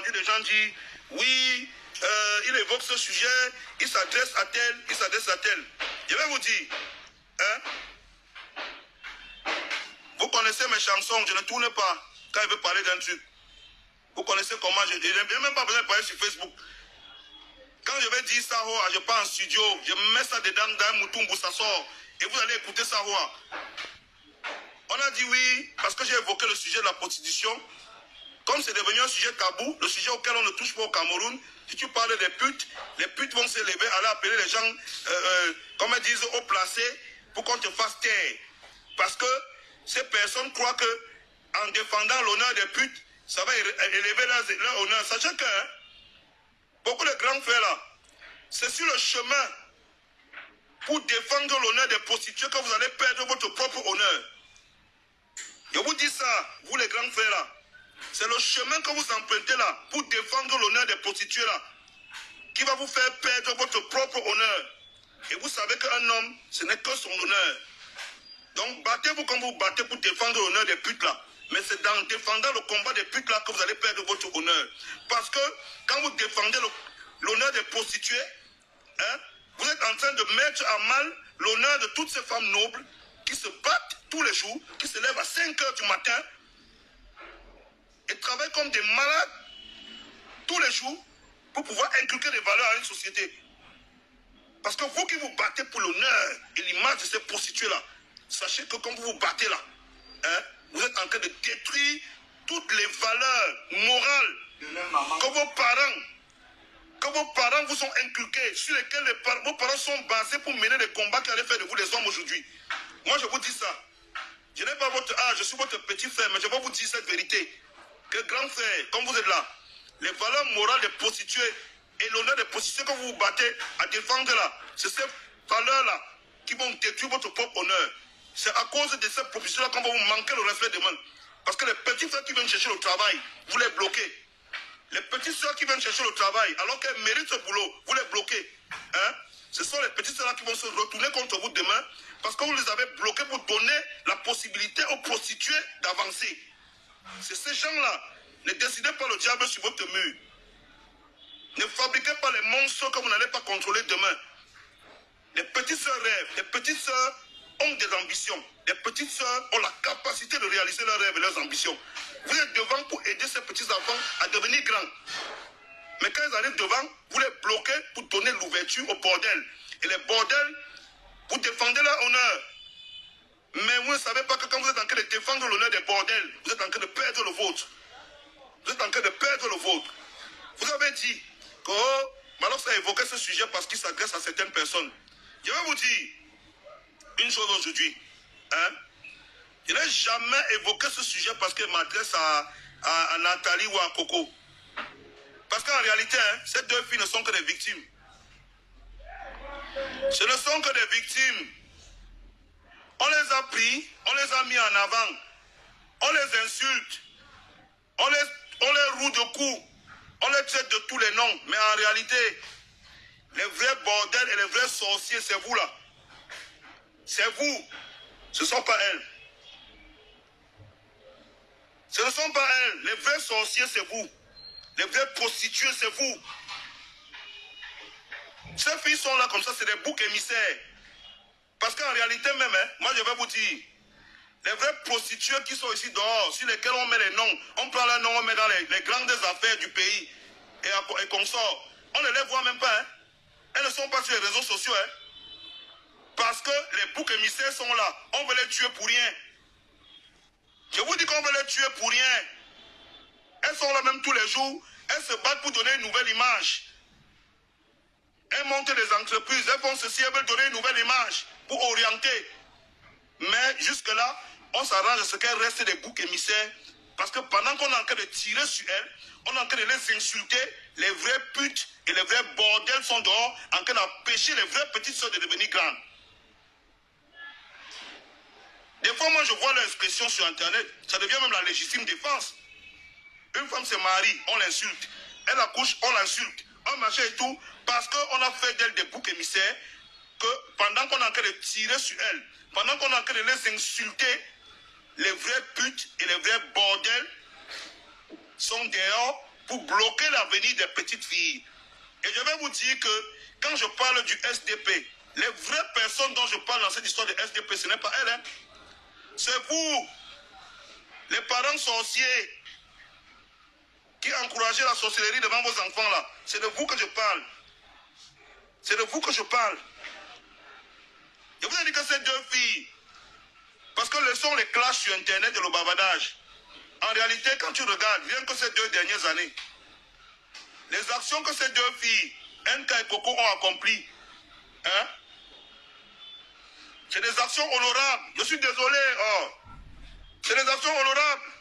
entendu des gens dire, oui, il évoque ce sujet, il s'adresse à tel, il s'adresse à tel. Je vais vous dire, hein, vous connaissez mes chansons, je ne tourne pas quand je veux parler d'un truc. Vous connaissez comment je n'ai même pas besoin de parler sur Facebook. Quand je vais dire ça, je pars en studio, je mets ça dedans dans un mouton, ça sort, et vous allez écouter ça. On a dit oui, parce que j'ai évoqué le sujet de la prostitution. Comme c'est devenu un sujet tabou, le sujet auquel on ne touche pas au Cameroun, si tu parles des putes, les putes vont s'élever, aller appeler les gens, comme ils disent, haut placés, pour qu'on te fasse taire. Parce que ces personnes croient que en défendant l'honneur des putes, ça va élever leur honneur. Sachez que beaucoup de grands frères là, c'est sur le chemin pour défendre l'honneur des prostituées que vous allez perdre votre propre honneur. Je vous dis ça, vous les grands frères là. C'est le chemin que vous empruntez là pour défendre l'honneur des prostituées là qui va vous faire perdre votre propre honneur. Et vous savez qu'un homme, ce n'est que son honneur. Donc battez-vous comme vous battez pour défendre l'honneur des putes là. Mais c'est dans défendant le combat des putes là que vous allez perdre votre honneur. Parce que quand vous défendez l'honneur des prostituées, hein, vous êtes en train de mettre à mal l'honneur de toutes ces femmes nobles qui se battent tous les jours, qui se lèvent à 5 h du matin et travaillent comme des malades tous les jours pour pouvoir inculquer des valeurs à une société. Parce que vous qui vous battez pour l'honneur et l'image de ces prostituées-là, sachez que quand vous vous battez là, hein, vous êtes en train de détruire toutes les valeurs morales que vos parents vous ont inculquées, sur lesquelles vos parents sont basés pour mener les combats qui allaient faire de vous les hommes aujourd'hui. Moi, je vous dis ça. Je n'ai pas votre âge, je suis votre petit frère, mais je vais vous dire cette vérité. Que grand frère, comme vous êtes là, les valeurs morales des prostituées et l'honneur des prostituées que vous vous battez à défendre là, c'est ces valeurs-là qui vont détruire votre propre honneur. C'est à cause de ces prostituées-là qu'on va vous manquer le respect demain. Parce que les petits frères qui viennent chercher le travail, vous les bloquez. Les petites soeurs qui viennent chercher le travail, alors qu'elles méritent ce boulot, vous les bloquez. Hein? Ce sont les petites soeurs qui vont se retourner contre vous demain parce que vous les avez bloqués pour donner la possibilité aux prostituées d'avancer. C'est ces gens-là. Ne décidez pas le diable sur votre mur. Ne fabriquez pas les monstres que vous n'allez pas contrôler demain. Les petites sœurs rêvent. Les petites sœurs ont des ambitions. Les petites sœurs ont la capacité de réaliser leurs rêves et leurs ambitions. Vous êtes devant pour aider ces petits enfants à devenir grands. Mais quand ils arrivent devant, vous les bloquez pour donner l'ouverture au bordel. Et les bordels, vous défendez leur honneur. Mais vous ne savez pas que quand vous êtes en train de défendre l'honneur des bordels, vous êtes en train de perdre le vôtre. Vous êtes en train de perdre le vôtre. Vous avez dit que Malox a évoqué ce sujet parce qu'il s'adresse à certaines personnes. Je vais vous dire une chose aujourd'hui. Hein? Je n'ai jamais évoqué ce sujet parce qu'il m'adresse à Nathalie ou à Coco. Parce qu'en réalité, hein, ces deux filles ne sont que des victimes. Ce ne sont que des victimes. On les a pris, on les a mis en avant. On les insulte. On les roue de coups. On les traite de tous les noms. Mais en réalité, les vrais bordels et les vrais sorciers, c'est vous là. C'est vous. Ce ne sont pas elles. Ce ne sont pas elles. Les vrais sorciers, c'est vous. Les vrais prostituées, c'est vous. Ces filles sont là comme ça, c'est des boucs émissaires. Parce qu'en réalité même, hein, moi je vais vous dire, les vraies prostituées qui sont ici dehors, sur lesquelles on met les noms, on prend leurs noms, on met dans les grandes affaires du pays et qu'on sort, on ne les voit même pas. Hein. Elles ne sont pas sur les réseaux sociaux. Hein. Parce que les boucs émissaires sont là. On veut les tuer pour rien. Je vous dis qu'on veut les tuer pour rien. Elles sont là même tous les jours. Elles se battent pour donner une nouvelle image. Elles montent des entreprises. Elles font ceci, elles veulent donner une nouvelle image pour orienter. Mais jusque-là, on s'arrange à ce qu'elles restent des boucs émissaires. Parce que pendant qu'on est en train de tirer sur elles, on est en train de les insulter. Les vraies putes et les vrais bordels sont dehors en train d'empêcher les vraies petites soeurs de devenir grandes. Des fois, moi, je vois leur expression sur Internet. Ça devient même la légitime défense. Une femme se marie, on l'insulte. Elle accouche, on l'insulte. On machin et tout. Parce qu'on a fait d'elle des boucs émissaires. Que pendant qu'on est en train de tirer sur elles, pendant qu'on est en train de les insulter, les vraies putes et les vrais bordels sont dehors pour bloquer l'avenir des petites filles. Et je vais vous dire que quand je parle du SDP, les vraies personnes dont je parle dans cette histoire de SDP, ce n'est pas elles. Hein. C'est vous, les parents sorciers, qui encouragez la sorcellerie devant vos enfants là. C'est de vous que je parle. C'est de vous que je parle. Je vous ai dit que ces deux filles, parce que ce sont les clashs sur Internet et le bavardage. En réalité, quand tu regardes, rien que ces 2 dernières années, les actions que ces 2 filles, Nka et Coco, ont accomplies, hein, c'est des actions honorables. Je suis désolé, oh. C'est des actions honorables.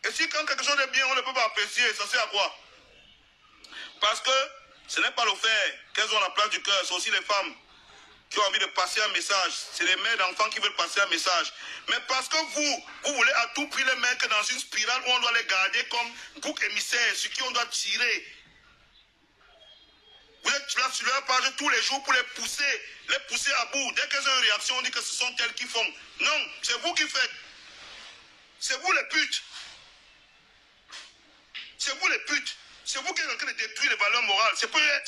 Et si quand quelque chose est bien, on ne peut pas apprécier, ça sert à quoi? Parce que ce n'est pas le fait qu'elles ont la place du cœur, c'est aussi les femmes qui ont envie de passer un message. C'est les mères d'enfants qui veulent passer un message. Mais parce que vous voulez à tout prix les mettre dans une spirale où on doit les garder comme bouc émissaire, sur qui on doit tirer. Vous êtes là sur leur page tous les jours pour les pousser à bout. Dès qu'elles ont une réaction, on dit que ce sont elles qui font. Non, c'est vous qui faites. C'est vous les putes. C'est vous les putes. C'est vous qui êtes en train de détruire les valeurs morales. Ce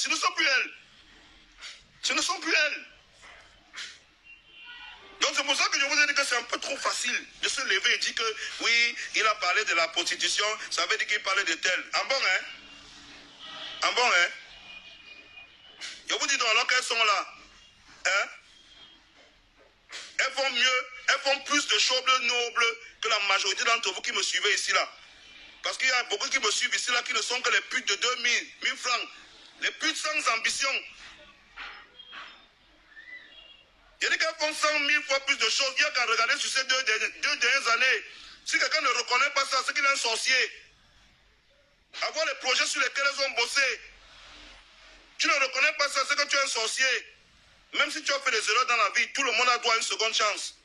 ne sont plus elles. Ce ne sont plus elles. Donc c'est pour ça que je vous ai dit que c'est un peu trop facile de se lever et dire que oui, il a parlé de la prostitution, ça veut dire qu'il parlait de tel. En bon, hein? En bon, hein? Je vous dis donc, alors qu'elles sont là, hein? Elles font mieux, elles font plus de choses nobles que la majorité d'entre vous qui me suivez ici là. Parce qu'il y a beaucoup qui me suivent ici là qui ne sont que les putes de 2000, 1000 francs. Les putes sans ambition. Il y a des gars qui font 100 000 fois plus de choses. Il y a qu'à regarder sur ces deux dernières années. Si quelqu'un ne reconnaît pas ça, c'est qu'il est un sorcier. Avoir les projets sur lesquels elles ont bossé. Tu ne reconnais pas ça, c'est que tu es un sorcier. Même si tu as fait des erreurs dans la vie, tout le monde a droit à une seconde chance.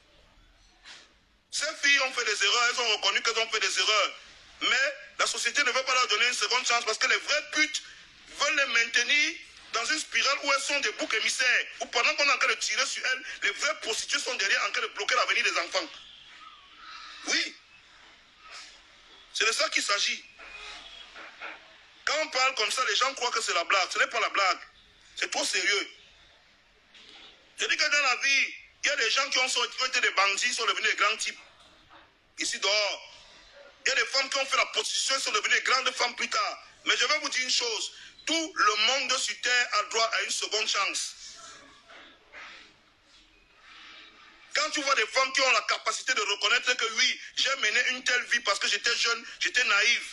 Ces filles ont fait des erreurs, elles ont reconnu qu'elles ont fait des erreurs. Mais la société ne veut pas leur donner une seconde chance parce que les vraies putes veulent les maintenir dans une spirale où elles sont des boucs émissaires. Où pendant qu'on est en train de tirer sur elles, les vraies prostituées sont derrière en train de bloquer l'avenir des enfants. Oui. C'est de ça qu'il s'agit. Quand on parle comme ça, les gens croient que c'est la blague. Ce n'est pas la blague. C'est trop sérieux. Je dis que dans la vie, il y a des gens qui ont été des bandits, sont devenus des grands types. Ici dehors. Il y a des femmes qui ont fait la prostitution et sont devenues des grandes femmes plus tard. Mais je vais vous dire une chose. Tout le monde sur Terre a droit à une seconde chance. Quand tu vois des femmes qui ont la capacité de reconnaître que oui, j'ai mené une telle vie parce que j'étais jeune, j'étais naïve.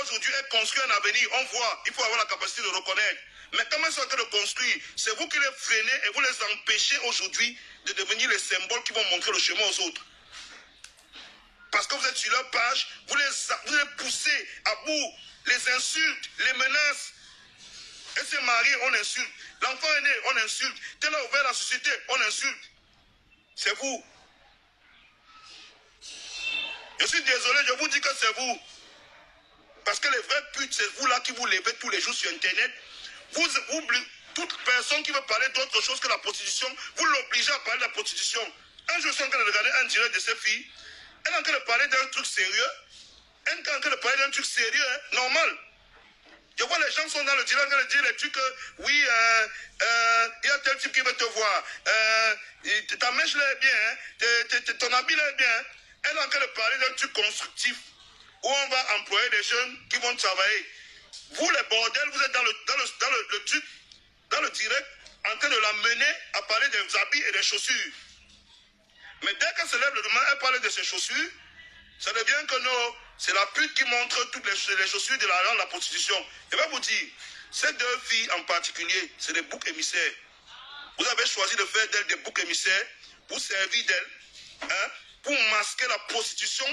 Aujourd'hui, elles construisent un avenir. On voit, il faut avoir la capacité de reconnaître. Mais comment elles sont en train de construire? C'est vous qui les freinez et vous les empêchez aujourd'hui de devenir les symboles qui vont montrer le chemin aux autres. Parce que vous êtes sur leur page, vous les poussez à bout. Les insultes, les menaces. Elle s'est mariée, on insulte. L'enfant est né, on insulte. Tel a ouvert la société, on insulte. C'est vous. Je suis désolé, je vous dis que c'est vous. Parce que les vrais putes, c'est vous là qui vous levez tous les jours sur Internet. Vous oubliez, toute personne qui veut parler d'autre chose que la prostitution, vous l'obligez à parler de la prostitution. Un jour, je suis en train de regarder un direct de ces filles. Elle est en train de parler d'un truc sérieux. Elle est en train de parler d'un truc sérieux, hein, normal. Je vois les gens sont dans le direct en train de dire les trucs que, oui, il y a tel type qui veut te voir. Ta mèche là est bien, hein, ton habit là est bien. Hein. Elle est en train de parler d'un truc constructif où on va employer des jeunes qui vont travailler. Vous, les bordels, vous êtes dans le truc, dans le direct, en train de la mener à parler des habits et des chaussures. Mais dès qu'elle se lève le matin, elle parle de ses chaussures, ça devient que non, c'est la pute qui montre toutes les chaussures de la prostitution. Je vais vous dire, ces deux filles en particulier, c'est des boucs émissaires. Vous avez choisi de faire d'elles des boucs émissaires pour servir d'elles, hein, pour masquer la prostitution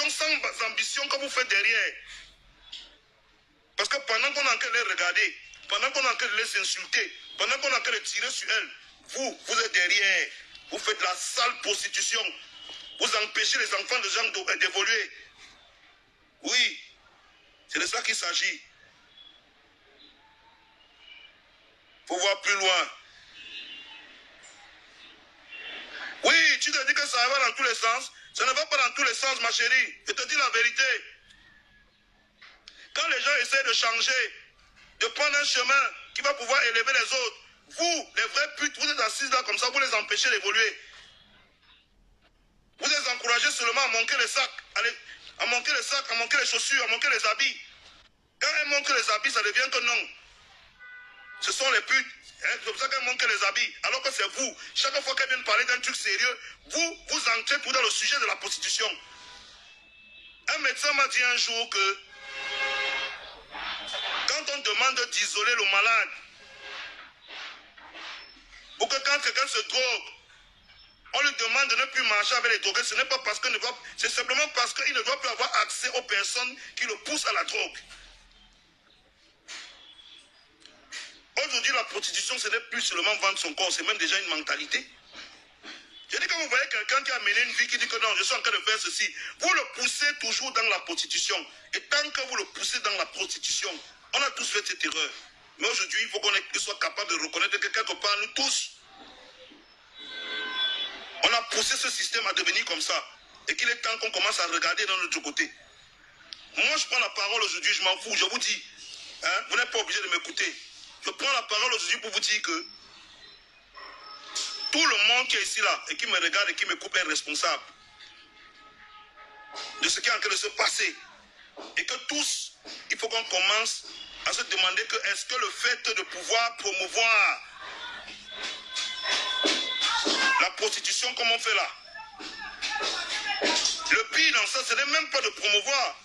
sans ambition que vous faites derrière. Parce que pendant qu'on est en train de les regarder, pendant qu'on est en train de les insulter, pendant qu'on est en train de tirer sur elles, vous êtes derrière. Vous faites la sale prostitution. Vous empêchez les enfants de gens d'évoluer. Oui, c'est de ça qu'il s'agit. Il faut voir plus loin. Oui, tu te dis que ça va dans tous les sens. Ça ne va pas dans tous les sens, ma chérie. Je te dis la vérité. Quand les gens essaient de changer, de prendre un chemin qui va pouvoir élever les autres, vous, les vrais putes, vous êtes assis là comme ça, vous les empêchez d'évoluer. Vous les encouragez seulement à manquer les sacs, à manquer les sacs, à manquer les chaussures, à manquer les habits. Quand elles manquent les habits, ça devient que non. Ce sont les putes. C'est pour ça qu'elles manquent les habits. Alors que c'est vous. Chaque fois qu'elles viennent parler d'un truc sérieux, vous entrez tout dans le sujet de la prostitution. Un médecin m'a dit un jour que quand on demande d'isoler le malade, ou que quand quelqu'un se drogue, on lui demande de ne plus marcher avec les drogués, ce n'est pas parce qu'il ne doit, c'est simplement parce qu'il ne doit plus avoir accès aux personnes qui le poussent à la drogue. Aujourd'hui, la prostitution, ce n'est plus seulement vendre son corps, c'est même déjà une mentalité. Je dis, quand vous voyez quelqu'un qui a mené une vie qui dit que non, je suis en train de faire ceci, vous le poussez toujours dans la prostitution. Et tant que vous le poussez dans la prostitution, on a tous fait cette erreur. Mais aujourd'hui, il faut qu'on soit capable de reconnaître que quelque part, nous tous, on a poussé ce système à devenir comme ça. Et qu'il est temps qu'on commence à regarder dans notre côté. Moi, je prends la parole aujourd'hui, je m'en fous, je vous dis, hein, vous n'êtes pas obligé de m'écouter. Je prends la parole aujourd'hui pour vous dire que tout le monde qui est ici là et qui me regarde et qui me coupe est responsable de ce qui est en train de se passer. Et que tous, il faut qu'on commence à se demander que est-ce que le fait de pouvoir promouvoir la prostitution comme on fait là, le pire dans ça, ce n'est même pas de promouvoir,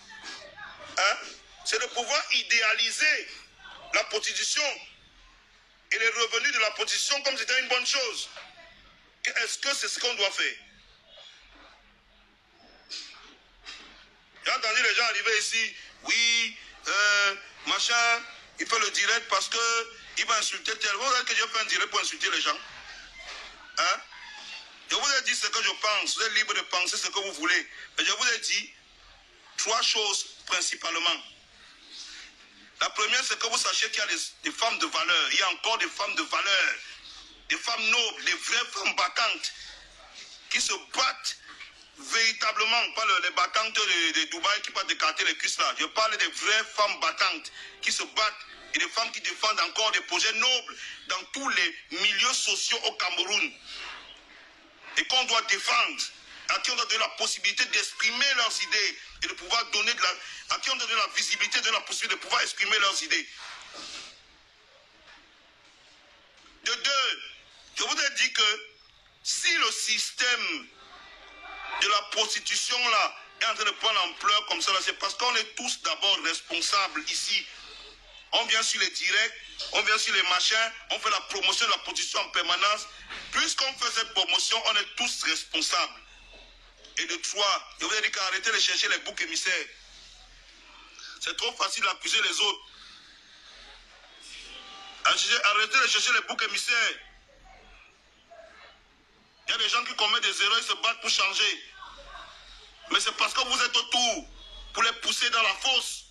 hein, c'est de pouvoir idéaliser la prostitution et les revenus de la prostitution comme c'était une bonne chose. Est-ce que c'est ce qu'on doit faire? J'ai entendu les gens arriver ici, oui, machin, il fait le direct parce qu'il va insulter tel. Vous savez que je fais un direct pour insulter les gens? Hein? Je vous ai dit ce que je pense, vous êtes libre de penser ce que vous voulez. Mais je vous ai dit 3 choses principalement. La première, c'est que vous sachiez qu'il y a des femmes de valeur. Il y a encore des femmes de valeur. Des femmes nobles, des vraies femmes battantes qui se battent véritablement, pas les battantes de Dubaï qui partent écarter les cuisses là. Je parle des vraies femmes battantes qui se battent et des femmes qui défendent encore des projets nobles dans tous les milieux sociaux au Cameroun et qu'on doit défendre, à qui on doit donner la possibilité d'exprimer leurs idées et de pouvoir donner à qui on doit donner la visibilité, de la possibilité de pouvoir exprimer leurs idées. De deux, je voudrais dire que si le système de la prostitution là est en train de prendre l'ampleur comme ça, c'est parce qu'on est tous d'abord responsables ici. On vient sur les directs, on vient sur les machins, on fait la promotion de la prostitution en permanence. Puisqu'on fait cette promotion, on est tous responsables. Et de 3, je voudrais dire qu'arrêtez de chercher les boucs émissaires. C'est trop facile d'accuser les autres. Arrêtez de chercher les boucs émissaires. Il y a des gens qui commettent des erreurs, ils se battent pour changer. Mais c'est parce que vous êtes autour pour les pousser dans la fosse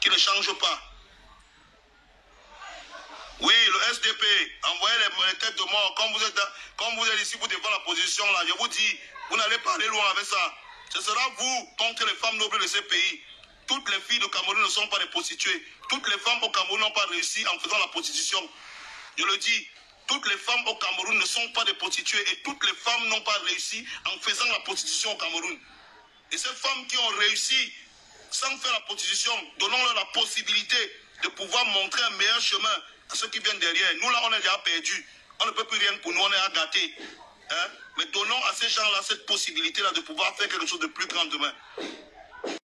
qu'ils ne changent pas. Oui, le SDP, envoyez les têtes de mort. Comme vous êtes ici pour défendre la position là, je vous dis, vous n'allez pas aller loin avec ça. Ce sera vous contre les femmes nobles de ces pays. Toutes les filles de Cameroun ne sont pas des prostituées. Toutes les femmes au Cameroun n'ont pas réussi en faisant la prostitution. Je le dis, toutes les femmes au Cameroun ne sont pas des prostituées et toutes les femmes n'ont pas réussi en faisant la prostitution au Cameroun. Et ces femmes qui ont réussi sans faire la prostitution, donnons-leur la possibilité de pouvoir montrer un meilleur chemin à ceux qui viennent derrière. Nous là, on est déjà perdus. On ne peut plus rien pour nous, on est à gâter. Hein? Mais donnons à ces gens-là cette possibilité-là de pouvoir faire quelque chose de plus grand demain.